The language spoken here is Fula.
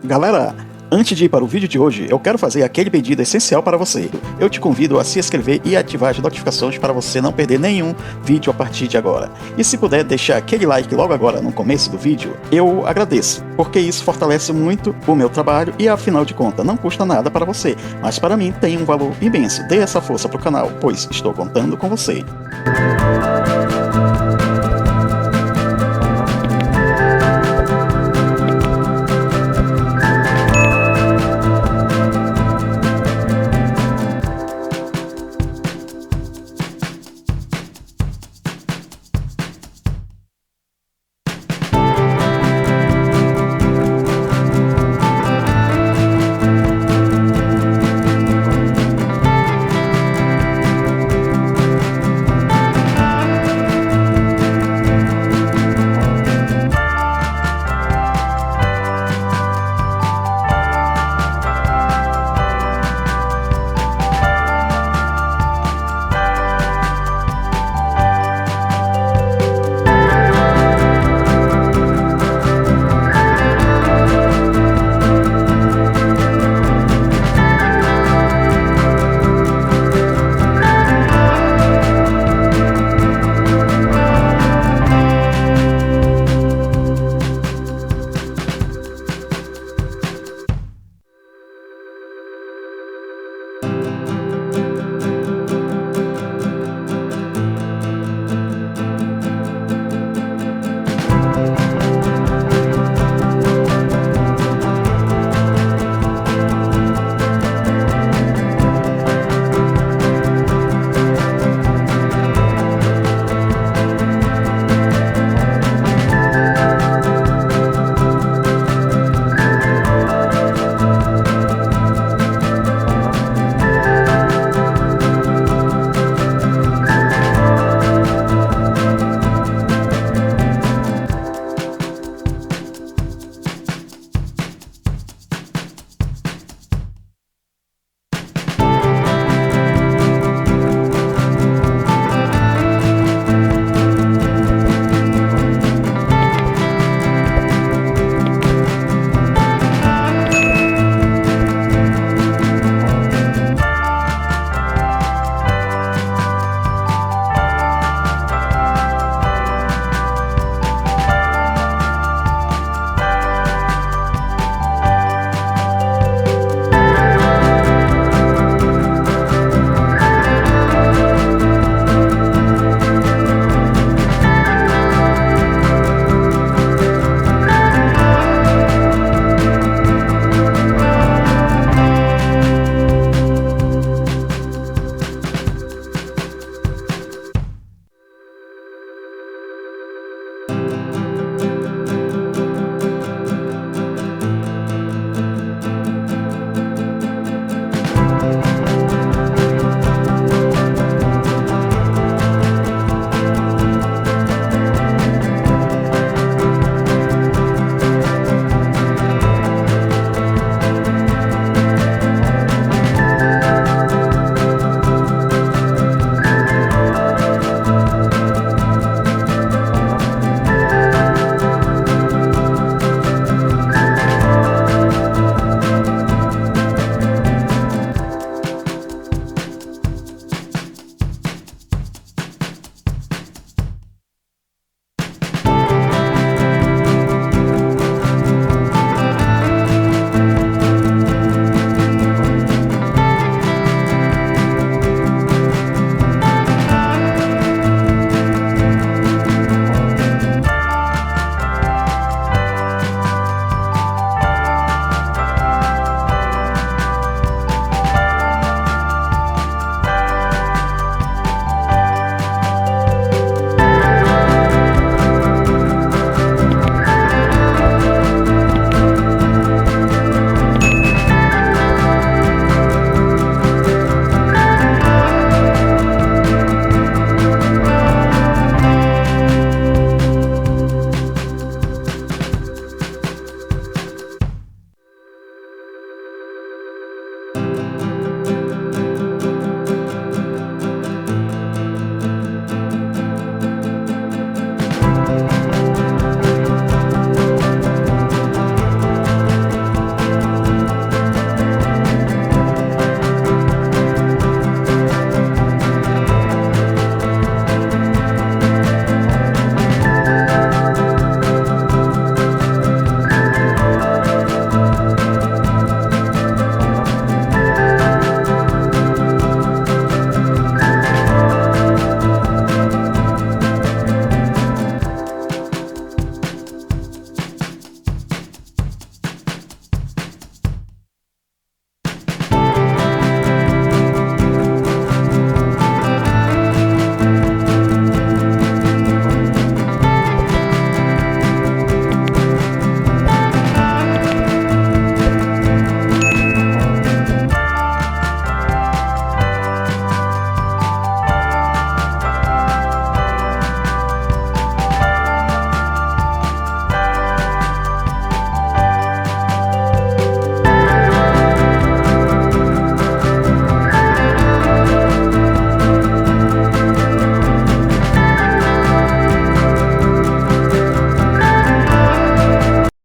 Galera, antes de ir para o vídeo de hoje, eu quero fazer aquele pedido essencial para você. Eu te convido a se inscrever e ativar as notificações para você não perder nenhum vídeo a partir de agora. E se puder deixar aquele like logo agora no começo do vídeo, eu agradeço, porque isso fortalece muito o meu trabalho e afinal de contas não custa nada para você, mas para mim tem um valor imenso. Dê essa força para o canal, pois estou contando com você.